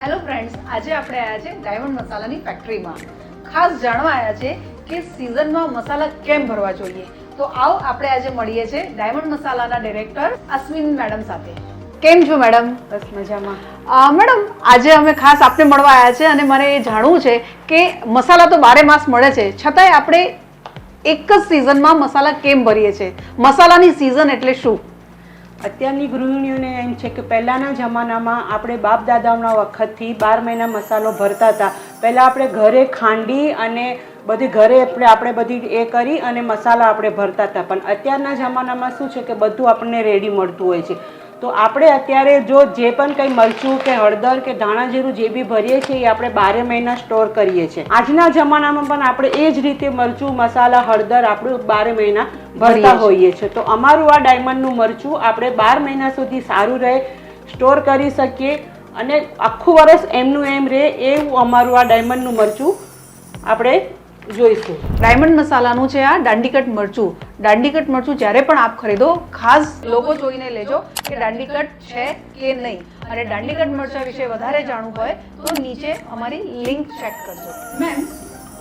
Hello friends, આજે આપણે આવ્યા છે ડાયમંડ મસાલાની ફેક્ટરીમાં. ખાસ જાણવા આવ્યા છે કે સિઝનમાં મસાલા કેમ ભરવા જોઈએ. તો આવો આપણે આજે મળીએ છીએ ડાયમંડ મસાલાના ડિરેક્ટર અશ્વિન મેડમ સાથે. કેમ છો મેડમ? બસ મજામાં. મેડમ, આજે અમે ખાસ આપને મળવા આવ્યા છે અને મને એ જાણવું છે કે મસાલા તો 12 માસ મળે છે, છતાંય આપણે એક જ સિઝનમાં મસાલા કેમ ભરીએ છીએ? મસાલાની સિઝન એટલે શું? અત્યારની ગૃહિણીઓને એમ છે કે પહેલાંના જમાનામાં આપણે બાપ દાદાઓના વખતથી 12 મહિના મસાલો ભરતા હતા. પહેલાં આપણે ઘરે ખાંડી અને બધી ઘરે આપણે બધી એ કરી અને મસાલા આપણે ભરતા હતા. પણ અત્યારના જમાનામાં શું છે કે બધું આપણને રેડી મળતું હોય છે. તો આપણે અત્યારે જો જે પણ કંઈ મરચું કે હળદર કે ધાણા જીરું જે બી ભરીએ છીએ એ આપણે 12 મહિના સ્ટોર કરીએ છીએ. આજના જમાનામાં પણ આપણે એ જ રીતે મરચું મસાલા હળદર આપણે 12 મહિના ભરતા હોઈએ છીએ. તો અમારું આ ડાયમંડનું મરચું આપણે 12 મહિના સુધી સારું રહે, સ્ટોર કરી શકીએ અને આખું વર્ષ એમનું એમ રહે એવું અમારું આ ડાયમંડનું મરચું આપણે જોઈશું. ડાયમંડ મસાલાનું છે આ દાંડીકટ મરચું. દાંડીકટ મરચું જ્યારે પણ આપ ખરીદો, ખાસ લોકો જોઈને લેજો કે દાંડીકટ છે કે નહીં. અને દાંડીકટ મરચા વિશે વધારે જાણવું હોય તો નીચે અમારી લિંક ચેક કરજો. મેમ,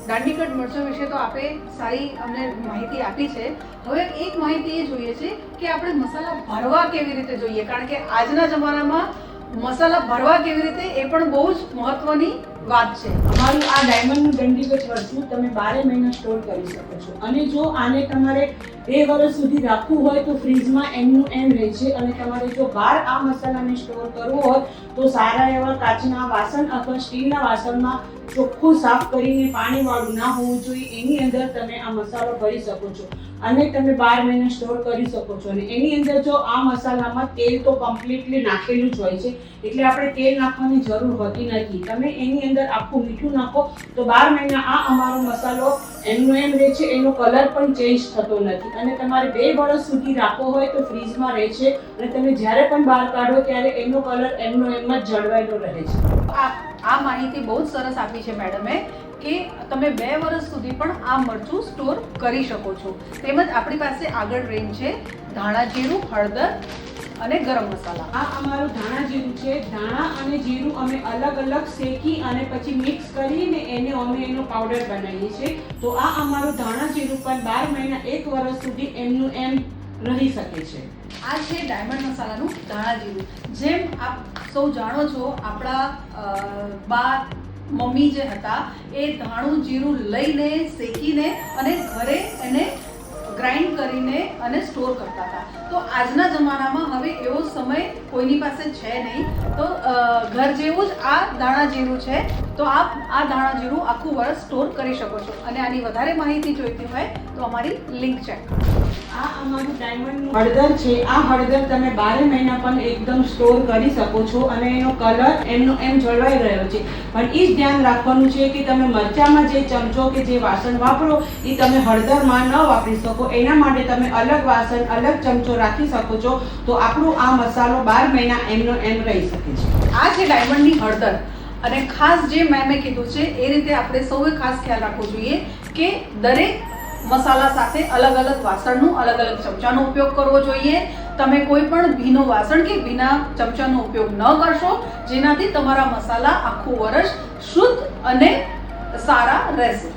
દાંડીકટ મરચા વિશે તો આપણે સારી અમને માહિતી આપી છે. હવે એક માહિતી એ જોઈએ છે કે આપણે મસાલા ભરવા કેવી રીતે જોઈએ, કારણ કે આજના જમાનામાં મસાલા ભરવા કેવી રીતે એ પણ બહુ જ મહત્વની વાત છે. અમારું આ ડાયમંડનું દંડીગત મરચું તમે 12 મહિના સ્ટોર કરી શકો છો. અને જો આને તમારે 2 વર્ષ સુધી રાખવું હોય તો ફ્રીજમાં એમનું એમ રહે છે. અને તમારે જો બહાર આ મસાલાને સ્ટોર કરવો હોય તો સારા એવા કાચના વાસણ અથવા સ્ટીલના વાસણમાં ચોખ્ખું સાફ કરીને પાણીવાળું ના હોવું જોઈએ એની અંદર તમે આ મસાલો ભરી શકો છો અને તમે 12 મહિના સ્ટોર કરી શકો છો. અને એની અંદર જો આ મસાલામાં તેલ તો કમ્પ્લીટલી નાખેલું જ હોય છે, એટલે આપણે તેલ નાખવાની જરૂર હોતી નથી. તમે એની અંદર આખું મીઠું નાખો તો 12 મહિના આ અમારો મસાલો એમનો એમ રહે છે, એનો કલર પણ ચેન્જ થતો નથી. અને તમારે 2 વર્ષ સુધી રાખવો હોય તો ફ્રીજમાં રહે છે અને તમે જ્યારે પણ બહાર કાઢો ત્યારે એનો કલર એમનો એમ જ જળવાયેલો રહે છે. આ માહિતી બહુ જ સરસ આપી છે મેડમે કે તમે 2 વર્ષ સુધી પણ આ મરચું સ્ટોર કરી શકો છો. તેમજ આપણી પાસે આગળ રેન્જ છે ધાણા જીરું, હળદર અને ગરમ મસાલા. આ અમારું ધાણા જીરું છે. ધાણા અને જીરું અમે અલગ અલગ શેકી અને પછી મિક્સ કરીને અમે એનો પાવડર બનાવીએ છીએ. તો આ અમારું ધાણા જીરું પણ 12 મહિના 1 વર્ષ સુધી એમનું એમ રહી શકે છે. આ છે ડાયમંડ મસાલાનું ધાણા જીરું. જેમ આપ સૌ જાણો છો, આપણા બા મમ્મી જે હતા એ ધાણું જીરું લઈને શેકીને અને ઘરે એને ગ્રાઇન્ડ કરીને અને સ્ટોર કરતા હતા. તો આજના જમાનામાં હવે એવો સમય કોઈની પાસે છે નહીં. તો ઘર જેવું જ આ ધાણા જીરું છે. તો આપ આ ધાણા જીરું આખું વર્ષ સ્ટોર કરી શકો છો. અને આની વધારે માહિતી જોઈતી હોય તો અમારી લિંક ચેક કરો. આ અમારું ડાયમંડનું હળદર છે. આ હળદર તમે 12 મહિના પણ એકદમ સ્ટોર કરી શકો છો અને એનો કલર એમનો એમ જળવાઈ રહ્યો છે. પણ એ જ ધ્યાન રાખવાનું છે કે તમે મરચામાં જે ચમચો કે જે વાસણ વાપરો એ તમે હળદરમાં ન વાપરી શકો. એના માટે તમે અલગ વાસણ અલગ ચમચો રાખી શકો છો. તો આપણું આ મસાલો 12 મહિના એમનો એમ રહી શકે છે. આ છે ડાયમંડની હળદર. અને ખાસ જે મેં કીધું છે એ રીતે આપણે સૌએ ખાસ ખ્યાલ રાખવો જોઈએ કે દરેક મસાલા સાથે અલગ અલગ વાસણનું અલગ અલગ ચમચાનો ઉપયોગ કરવો જોઈએ. તમે કોઈ પણ ભીનો વાસણ કે ભીના ચમચાનો ઉપયોગ ન કરશો, જેનાથી તમારા મસાલા આખું વર્ષ શુદ્ધ અને સારા રહેશે.